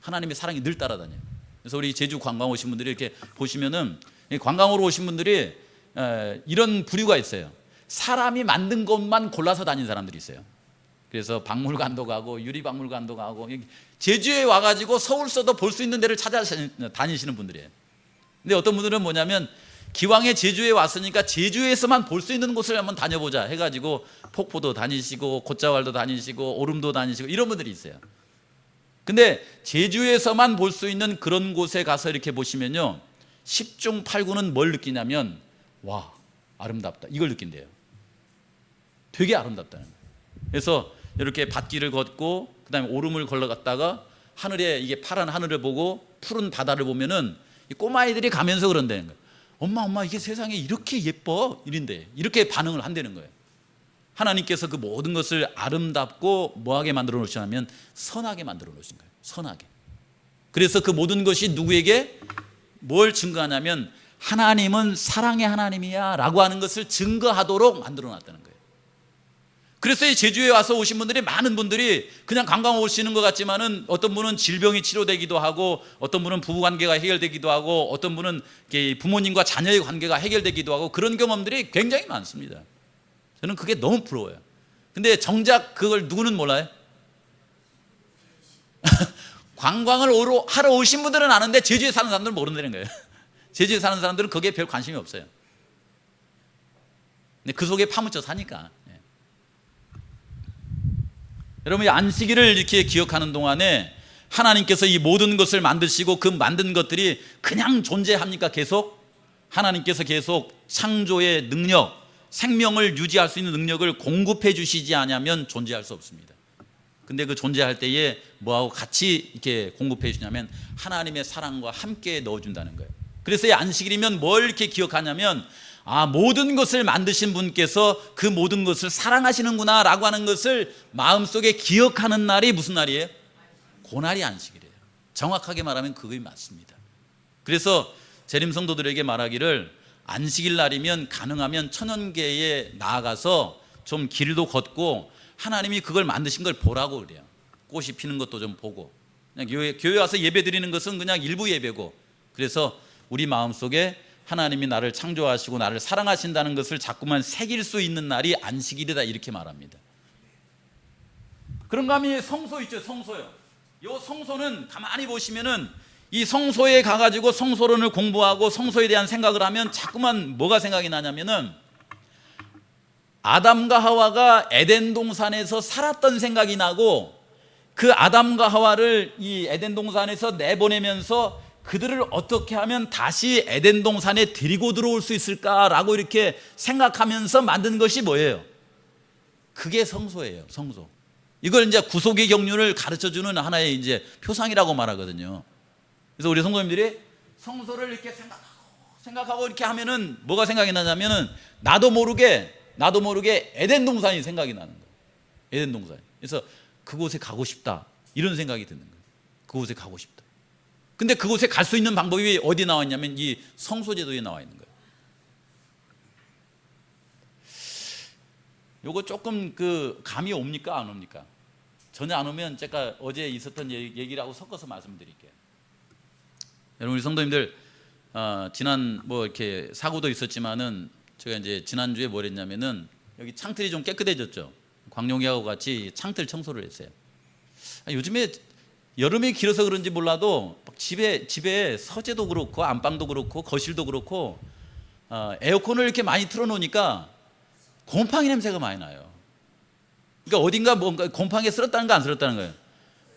하나님의 사랑이 늘 따라다녀요. 그래서 우리 제주 관광 오신 분들이 이렇게 보시면은 관광으로 오신 분들이 이런 부류가 있어요. 사람이 만든 것만 골라서 다니는 사람들이 있어요. 그래서 박물관도 가고 유리박물관도 가고 제주에 와가지고 서울서도 볼 수 있는 데를 찾아 다니시는 분들이에요. 근데 어떤 분들은 뭐냐면 기왕에 제주에 왔으니까 제주에서만 볼 수 있는 곳을 한번 다녀보자 해가지고 폭포도 다니시고 곶자왈도 다니시고 오름도 다니시고 이런 분들이 있어요. 근데 제주에서만 볼 수 있는 그런 곳에 가서 이렇게 보시면요 10중 8구는 뭘 느끼냐면 와 아름답다 이걸 느낀대요. 되게 아름답다는 거예요. 그래서 이렇게 밭길을 걷고 그 다음에 오름을 걸어갔다가 하늘에 이게 파란 하늘을 보고 푸른 바다를 보면은 이 꼬마아이들이 가면서 그런다는 거예요. 엄마 이게 세상에 이렇게 예뻐 이런데 이렇게 반응을 한다는 거예요. 하나님께서 그 모든 것을 아름답고 뭐하게 만들어 놓으시냐면 선하게 만들어 놓으신 거예요. 선하게. 그래서 그 모든 것이 누구에게 뭘 증거하냐면 하나님은 사랑의 하나님이야 라고 하는 것을 증거하도록 만들어 놨다는 거예요. 그래서 이 제주에 와서 오신 분들이 많은 분들이 그냥 관광 오시는 것 같지만은 어떤 분은 질병이 치료되기도 하고 어떤 분은 부부관계가 해결되기도 하고 어떤 분은 부모님과 자녀의 관계가 해결되기도 하고 그런 경험들이 굉장히 많습니다. 저는 그게 너무 부러워요. 근데 정작 그걸 누구는 몰라요? 관광을 하러 오신 분들은 아는데 제주에 사는 사람들은 모른다는 거예요. 제주에 사는 사람들은 거기에 별 관심이 없어요. 근데 그 속에 파묻혀 사니까. 여러분 안식일을 이렇게 기억하는 동안에 하나님께서 이 모든 것을 만드시고 그 만든 것들이 그냥 존재합니까? 계속? 하나님께서 계속 창조의 능력, 생명을 유지할 수 있는 능력을 공급해 주시지 않으면 존재할 수 없습니다. 근데 그 존재할 때에 뭐하고 같이 이렇게 공급해 주냐면 하나님의 사랑과 함께 넣어준다는 거예요. 그래서 이 안식일이면 뭘 이렇게 기억하냐면 모든 것을 만드신 분께서 그 모든 것을 사랑하시는구나 라고 하는 것을 마음속에 기억하는 날이 무슨 날이에요? 그날이 안식일이에요. 정확하게 말하면 그게 맞습니다. 그래서 재림 성도들에게 말하기를 안식일 날이면 가능하면 천연계에 나아가서 좀 길도 걷고 하나님이 그걸 만드신 걸 보라고 그래요. 꽃이 피는 것도 좀 보고 그냥 교회 와서 예배 드리는 것은 그냥 일부 예배고 그래서 우리 마음속에 하나님이 나를 창조하시고 나를 사랑하신다는 것을 자꾸만 새길 수 있는 날이 안식일이다 이렇게 말합니다. 그런가 하면 성소 있죠. 성소요. 이 성소는 가만히 보시면은 이 성소에 가가지고 성소론을 공부하고 성소에 대한 생각을 하면 자꾸만 뭐가 생각이 나냐면은 아담과 하와가 에덴 동산에서 살았던 생각이 나고 그 아담과 하와를 이 에덴 동산에서 내보내면서 그들을 어떻게 하면 다시 에덴 동산에 데리고 들어올 수 있을까라고 이렇게 생각하면서 만든 것이 뭐예요? 그게 성소예요. 성소. 이걸 이제 구속의 경륜을 가르쳐주는 하나의 이제 표상이라고 말하거든요. 그래서 우리 성도님들이 성소를 이렇게 생각하고 이렇게 하면은 뭐가 생각이 나냐면은 나도 모르게 에덴 동산이 생각이 나는 거예요. 에덴 동산. 그래서 그곳에 가고 싶다 이런 생각이 드는 거예요. 그곳에 가고 싶다. 근데 그곳에 갈 수 있는 방법이 어디 나와 있냐면 이 성소제도에 나와 있는 거예요. 요거 조금 그 감이 옵니까 안 옵니까? 전혀 안 오면 제가 어제 있었던 얘기를 하고 섞어서 말씀드릴게요. 여러분 우리 성도님들 지난 뭐 이렇게 사고도 있었지만은 제가 이제 지난주에 뭘 했냐면은 여기 창틀이 좀 깨끗해졌죠. 광룡이하고 같이 창틀 청소를 했어요. 요즘에 여름이 길어서 그런지 몰라도 집에 서재도 그렇고 안방도 그렇고 거실도 그렇고 에어컨을 이렇게 많이 틀어놓으니까 곰팡이 냄새가 많이 나요. 그러니까 어딘가 뭔가 곰팡이가 쓸었다는 거 안 쓸었다는 거예요.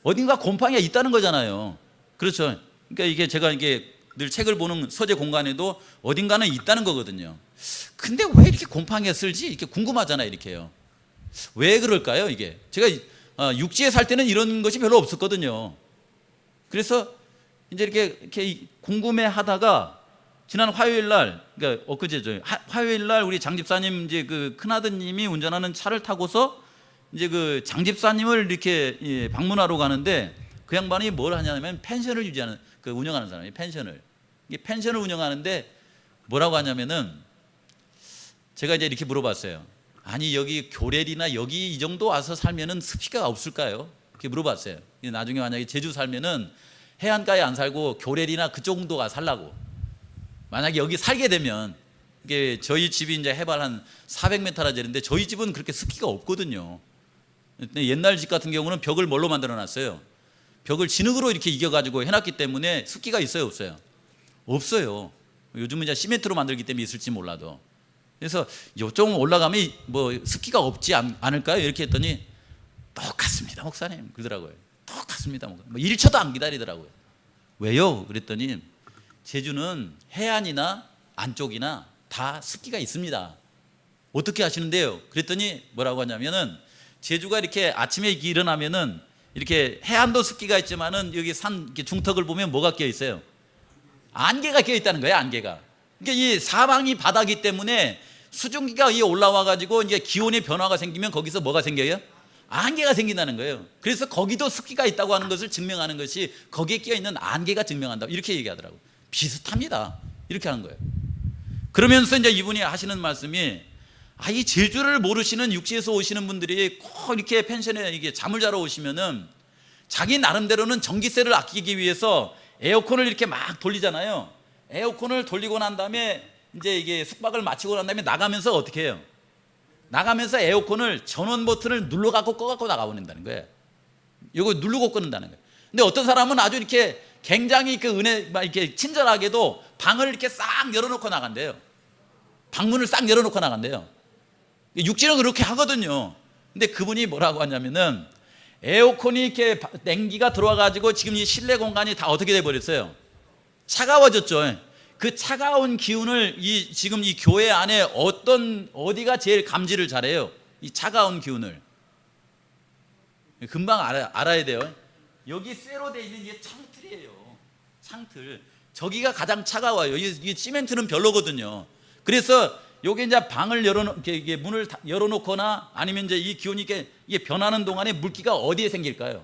어딘가 곰팡이가 있다는 거잖아요. 그렇죠. 그러니까 이게 제가 이게 늘 책을 보는 서재 공간에도 어딘가는 있다는 거거든요. 근데 왜 이렇게 곰팡이가 쓸지 이렇게 궁금하잖아요. 이렇게요. 왜 그럴까요? 이게 제가 육지에 살 때는 이런 것이 별로 없었거든요. 그래서 이제 이렇게 궁금해하다가 지난 화요일 날, 그러니까 엊그제죠. 화요일 날 우리 장 집사님 이제 그 큰아드님이 운전하는 차를 타고서 이제 그 장 집사님을 이렇게 방문하러 가는데 그 양반이 뭘 하냐면 펜션을 유지하는 그 운영하는 사람이 펜션을 운영하는데 뭐라고 하냐면은 제가 이제 이렇게 물어봤어요. 아니 여기 교렐이나 여기 이 정도 와서 살면은 습기가 없을까요? 이렇게 물어봤어요. 나중에 만약에 제주 살면은 해안가에 안 살고 교렐이나 그쪽 정도가 살라고. 만약에 여기 살게 되면 이게 저희 집이 이제 해발 한 400m라 되는데 저희 집은 그렇게 습기가 없거든요. 옛날 집 같은 경우는 벽을 뭘로 만들어 놨어요? 벽을 진흙으로 이렇게 이겨가지고 해놨기 때문에 습기가 있어요, 없어요? 없어요. 요즘은 이제 시멘트로 만들기 때문에 있을지 몰라도. 그래서 요쪽 올라가면 뭐 습기가 없지 않을까요? 이렇게 했더니 똑같습니다, 목사님. 그러더라고요. 똑같습니다. 뭐 1초도 안 기다리더라고요. 왜요? 그랬더니 제주는 해안이나 안쪽이나 다 습기가 있습니다. 어떻게 하시는데요? 그랬더니 뭐라고 하냐면은 제주가 이렇게 아침에 일어나면은 이렇게 해안도 습기가 있지만은 여기 산 이렇게 중턱을 보면 뭐가 끼어 있어요? 안개가 끼어 있다는 거예요, 안개가. 그러니까 이 사방이 바다기 때문에 수증기가 올라와 가지고 이제 기온의 변화가 생기면 거기서 뭐가 생겨요? 안개가 생긴다는 거예요. 그래서 거기도 습기가 있다고 하는 것을 증명하는 것이 거기에 끼어 있는 안개가 증명한다. 이렇게 얘기하더라고요. 비슷합니다. 이렇게 하는 거예요. 그러면서 이제 이분이 하시는 말씀이 이 제주를 모르시는 육지에서 오시는 분들이 꼭 이렇게 펜션에 이게 잠을 자러 오시면은 자기 나름대로는 전기세를 아끼기 위해서 에어컨을 이렇게 막 돌리잖아요. 에어컨을 돌리고 난 다음에 이제 이게 숙박을 마치고 난 다음에 나가면서 어떻게 해요? 나가면서 에어컨을 전원 버튼을 눌러갖고 꺼갖고 나가버린다는 거예요. 이거 누르고 끊는다는 거예요. 근데 어떤 사람은 아주 이렇게 굉장히 그 이렇게 친절하게도 방을 이렇게 싹 열어놓고 나간대요. 방문을 싹 열어놓고 나간대요. 육지는 그렇게 하거든요. 근데 그분이 뭐라고 하냐면은 에어컨이 이렇게 냉기가 들어와가지고 지금 이 실내 공간이 다 어떻게 돼버렸어요? 차가워졌죠. 그 차가운 기운을 지금 이 교회 안에 어디가 제일 감지를 잘해요? 이 차가운 기운을 금방 알아야 돼요. 여기 쇠로 돼 있는 게 창틀이에요. 창틀. 저기가 가장 차가워요. 이 시멘트는 별로거든요. 그래서 요게 이제 방을 이게 문을 열어놓거나 아니면 이제 이 기온이 이게 변하는 동안에 물기가 어디에 생길까요?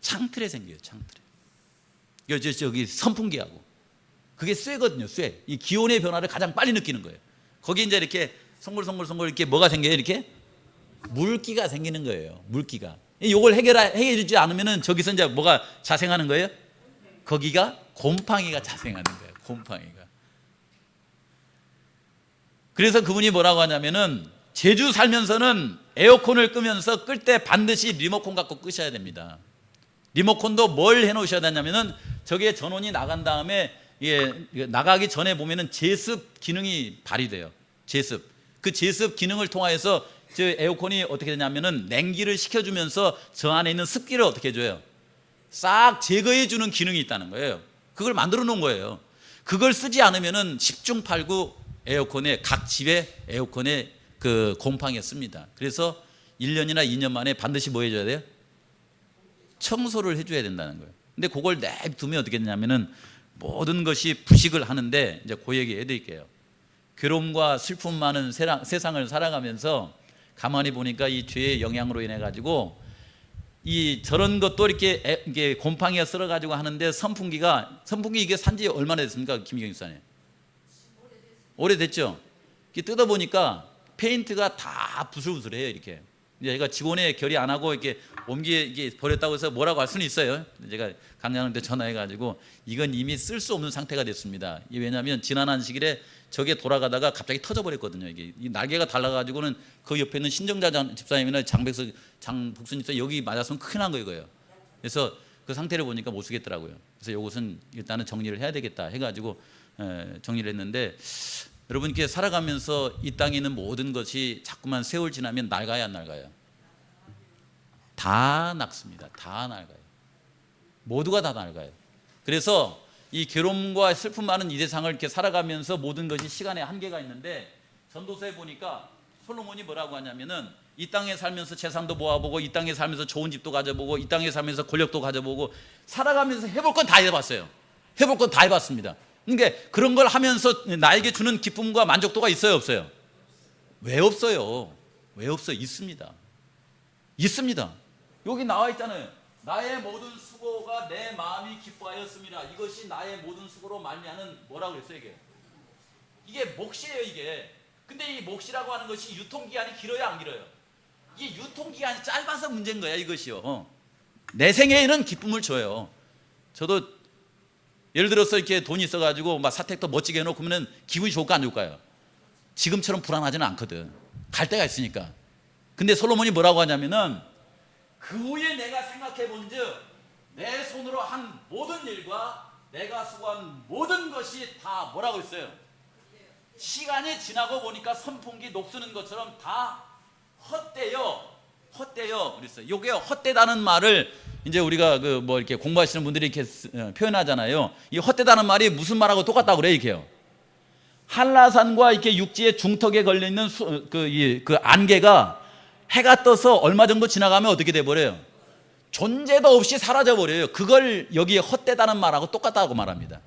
창틀에 생겨요. 창틀에. 저기 선풍기하고. 그게 쇠거든요. 쇠. 이 기온의 변화를 가장 빨리 느끼는 거예요. 거기 이제 이렇게 송골송골 이렇게 뭐가 생겨요? 이렇게 물기가 생기는 거예요. 물기가. 이걸 해결해주지 않으면은 저기서 이제 뭐가 자생하는 거예요? 거기가 곰팡이가 자생하는 거예요. 곰팡이가. 그래서 그분이 뭐라고 하냐면은 제주 살면서는 에어컨을 끄면서 끌 때 반드시 리모컨 갖고 끄셔야 됩니다. 리모컨도 뭘 해놓으셔야 되냐면은 저기에 전원이 나간 다음에 나가기 전에 보면은 제습 기능이 발휘돼요. 제습. 그 제습 기능을 통해서 저 에어컨이 어떻게 되냐면은 냉기를 식혀주면서 저 안에 있는 습기를 어떻게 해줘요? 싹 제거해주는 기능이 있다는 거예요. 그걸 만들어 놓은 거예요. 그걸 쓰지 않으면은 10중 8구 에어컨에 각 집에 에어컨에 그 곰팡이가 씁니다. 그래서 1년이나 2년 만에 반드시 뭐 해줘야 돼요? 청소를 해줘야 된다는 거예요. 근데 그걸 냅두면 어떻게 되냐면은 모든 것이 부식을 하는데, 이제 그 얘기 해드릴게요. 괴로움과 슬픔 많은 세상을 살아가면서 가만히 보니까 이 죄의 영향으로 인해 가지고 이 저런 것도 이렇게 곰팡이가 쓸어 가지고 하는데, 선풍기 이게 산지 얼마나 됐습니까, 김경희 목사님? 오래됐죠. 뜯어 보니까 페인트가 다 부슬부슬해요. 이렇게 제가 직원의 결의 안 하고 이렇게 이게 버렸다고 해서 뭐라고 할 수는 있어요. 제가 강장한테 전화해가지고 이건 이미 쓸 수 없는 상태가 됐습니다. 왜냐하면 지난한 시기에 저게 돌아가다가 갑자기 터져버렸거든요. 이게 이 날개가 달라가지고는 그 옆에 있는 신정자 집사님이나 장복순 집사 여기 맞았으면 큰일 난 거예요, 이거예요. 그래서 그 상태를 보니까 못 쓰겠더라고요. 그래서 이것은 일단은 정리를 해야 되겠다 해가지고 정리를 했는데, 여러분 이렇게 살아가면서 이 땅에 있는 모든 것이 자꾸만 세월 지나면 낡아요, 안 낡아요? 다 낡습니다. 다 낡아요. 모두가 다 낡아요. 그래서 이 괴로움과 슬픔 많은 이 세상을 이렇게 살아가면서 모든 것이 시간의 한계가 있는데, 전도서에 보니까 솔로몬이 뭐라고 하냐면은 이 땅에 살면서 재산도 모아보고, 이 땅에 살면서 좋은 집도 가져보고, 이 땅에 살면서 권력도 가져보고, 살아가면서 해볼 건 다 해봤어요. 해볼 건 다 해봤습니다. 그러니까 그런 걸 하면서 나에게 주는 기쁨과 만족도가 있어요, 없어요? 왜 없어요? 왜 없어요? 있습니다. 있습니다. 여기 나와 있잖아요. 나의 모든 수고가 내 마음이 기뻐하였습니다. 이것이 나의 모든 수고로 말미암은 뭐라고 그랬어요, 이게 몫이에요, 이게. 근데 이 몫이라고 하는 것이 유통기한이 길어요, 안 길어요? 이게 유통기한이 짧아서 문제인 거야, 이것이요. 내 생애에는 기쁨을 줘요. 저도 예를 들어서 이렇게 돈이 있어가지고 막 사택도 멋지게 해놓고 그러면 기분이 좋을까 안 좋을까요? 지금처럼 불안하지는 않거든. 갈 데가 있으니까. 근데 솔로몬이 뭐라고 하냐면은, 그 후에 내가 생각해 본즉 내 손으로 한 모든 일과 내가 수고한 모든 것이 다 뭐라고 했어요? 시간이 지나고 보니까 선풍기 녹쓰는 것처럼 다 헛되요 그랬어요. 이게 헛되다는 말을 이제 우리가 그 뭐 이렇게 공부하시는 분들이 이렇게 표현하잖아요. 이 헛되다는 말이 무슨 말하고 똑같다고 그래, 이게요. 한라산과 이렇게 육지의 중턱에 걸려 있는 그 안개가 해가 떠서 얼마 정도 지나가면 어떻게 돼 버려요? 존재도 없이 사라져 버려요. 그걸 여기 헛되다는 말하고 똑같다고 말합니다.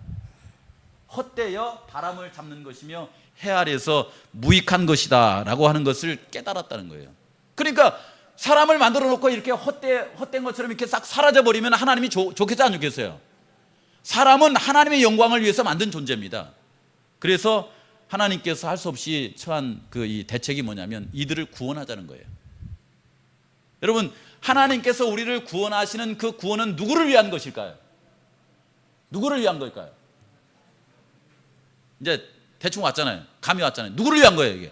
헛되여 바람을 잡는 것이며 해 아래서 무익한 것이다라고 하는 것을 깨달았다는 거예요. 그러니까 사람을 만들어 놓고 이렇게 헛된 것처럼 이렇게 싹 사라져 버리면 하나님이 좋겠어요, 안 좋겠어요? 사람은 하나님의 영광을 위해서 만든 존재입니다. 그래서 하나님께서 할 수 없이 처한 이 대책이 뭐냐면 이들을 구원하자는 거예요. 여러분, 하나님께서 우리를 구원하시는 그 구원은 누구를 위한 것일까요? 누구를 위한 걸까요? 이제 대충 왔잖아요. 감이 왔잖아요. 누구를 위한 거예요, 이게?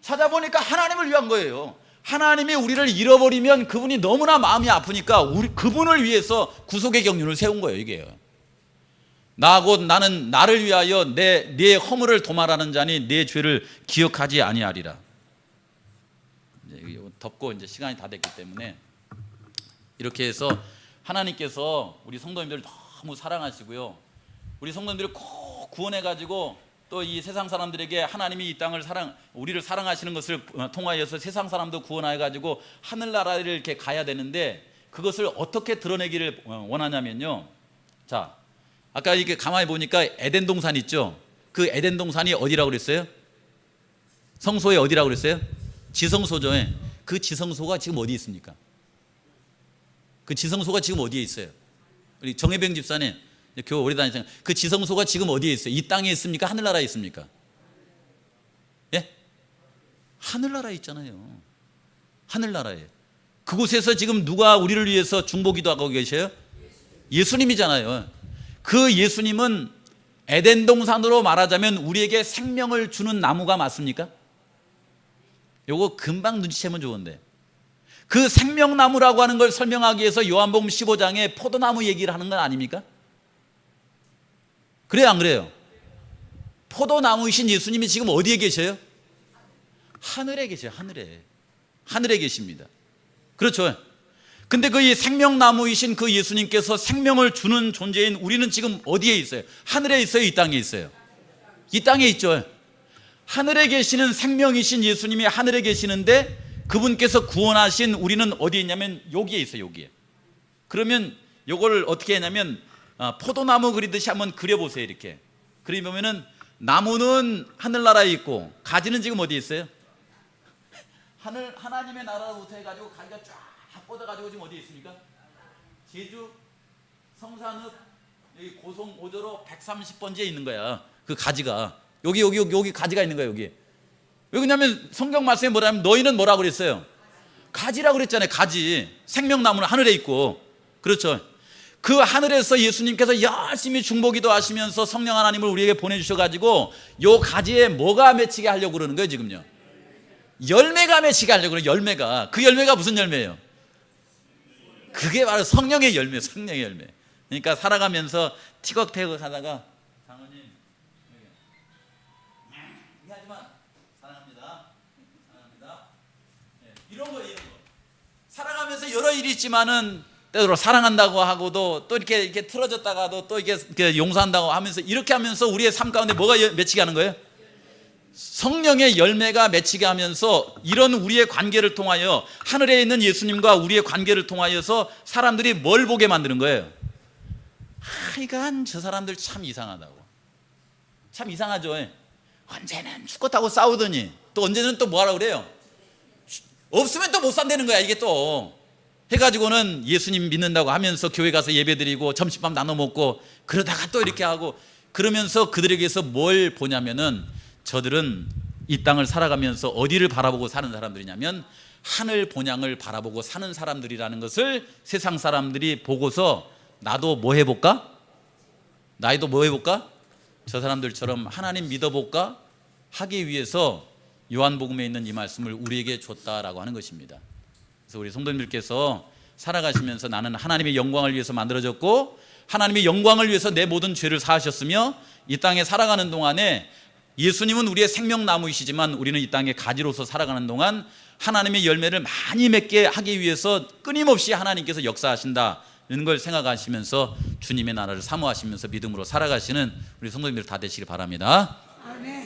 찾아보니까 하나님을 위한 거예요. 하나님이 우리를 잃어버리면 그분이 너무나 마음이 아프니까 그분을 위해서 구속의 경륜을 세운 거예요, 이게요. 나는 나를 위하여 내 허물을 도말하는 자니 내 죄를 기억하지 아니하리라. 이제 덮고 이제 시간이 다 됐기 때문에 이렇게 해서 하나님께서 우리 성도님들을 너무 사랑하시고요. 우리 성도님들을 꼭 구원해 가지고 또 이 세상 사람들에게 하나님이 이 땅을 우리를 사랑하시는 것을 통하여서 세상 사람도 구원해 가지고 하늘나라를 이렇게 가야 되는데, 그것을 어떻게 드러내기를 원하냐면요. 자, 아까 이렇게 가만히 보니까 에덴 동산 있죠. 그 에덴 동산이 어디라고 그랬어요? 성소에 어디라고 그랬어요? 지성소죠. 그 지성소가 지금 어디 있습니까? 그 지성소가 지금 어디에 있어요? 우리 정혜병 집사님 교회 오래 다니잖아요. 그 지성소가 지금 어디에 있어요? 이 땅에 있습니까? 하늘나라에 있습니까? 예? 하늘나라에 있잖아요. 하늘나라에. 그곳에서 지금 누가 우리를 위해서 중보기도 하고 계셔요? 예수님이잖아요. 그 예수님은 에덴 동산으로 말하자면 우리에게 생명을 주는 나무가 맞습니까? 요거 금방 눈치채면 좋은데, 그 생명나무라고 하는 걸 설명하기 위해서 요한복음 15장에 포도나무 얘기를 하는 건 아닙니까? 그래요, 안 그래요? 포도나무이신 예수님이 지금 어디에 계셔요? 하늘에 계셔요. 하늘에 계십니다. 그렇죠. 근데 그 생명나무이신 그 예수님께서 생명을 주는 존재인 우리는 지금 어디에 있어요? 하늘에 있어요? 이 땅에 있어요? 이 땅에 있죠. 하늘에 계시는 생명이신 예수님이 하늘에 계시는데, 그분께서 구원하신 우리는 어디에 있냐면 여기에 있어요. 여기에. 그러면 요걸 어떻게 했냐면 포도나무 그리듯이 한번 그려보세요. 이렇게 그리면은 나무는 하늘나라에 있고 가지는 지금 어디에 있어요? 하나님의 나라로부터 해가지고 가지가 쫙 뻗어가지고 지금 어디에 있습니까? 제주 성산읍 여기 고성 5조로 130번지에 있는 거야. 그 가지가 여기 가지가 있는 거야. 여기 왜냐면 성경 말씀에 뭐라면 너희는 뭐라고 그랬어요? 가지라고 그랬잖아요. 가지. 생명나무는 하늘에 있고. 그렇죠. 그 하늘에서 예수님께서 열심히 중보기도 하시면서 성령 하나님을 우리에게 보내주셔가지고 요 가지에 뭐가 맺히게 하려고 그러는 거예요? 지금요 열매가 맺히게 하려고 그래요. 열매가. 그 열매가 무슨 열매예요? 그게 바로 성령의 열매. 성령의 열매. 그러니까 살아가면서 티격태격 하다가 장로님 하지만 사랑합니다. 이런 거 살아가면서 여러 일이 있지만은 때로 사랑한다고 하고도 또 이렇게 틀어졌다가도 또 이렇게 용서한다고 하면서 이렇게 하면서 우리의 삶 가운데 뭐가 맺히게 하는 거예요? 성령의 열매가 맺히게 하면서 이런 우리의 관계를 통하여 하늘에 있는 예수님과 우리의 관계를 통하여서 사람들이 뭘 보게 만드는 거예요? 하여간 저 사람들 참 이상하다고. 참 이상하죠. 언제는 죽겠다고 싸우더니 또 언제는 또 뭐하라고 그래요? 없으면 또 못 산다는 거야. 이게 또 해가지고는 예수님 믿는다고 하면서 교회 가서 예배드리고 점심밥 나눠 먹고 그러다가 또 이렇게 하고 그러면서 그들에게서 뭘 보냐면은 저들은 이 땅을 살아가면서 어디를 바라보고 사는 사람들이냐면 하늘 본향을 바라보고 사는 사람들이라는 것을 세상 사람들이 보고서 나도 뭐 해볼까? 나도 뭐 해볼까? 저 사람들처럼 하나님 믿어볼까? 하기 위해서 요한복음에 있는 이 말씀을 우리에게 줬다라고 하는 것입니다. 그래서 우리 성도님들께서 살아가시면서 나는 하나님의 영광을 위해서 만들어졌고 하나님의 영광을 위해서 내 모든 죄를 사하셨으며 이 땅에 살아가는 동안에 예수님은 우리의 생명나무이시지만 우리는 이 땅에 가지로서 살아가는 동안 하나님의 열매를 많이 맺게 하기 위해서 끊임없이 하나님께서 역사하신다는 걸 생각하시면서 주님의 나라를 사모하시면서 믿음으로 살아가시는 우리 성도님들 다 되시길 바랍니다. 아멘.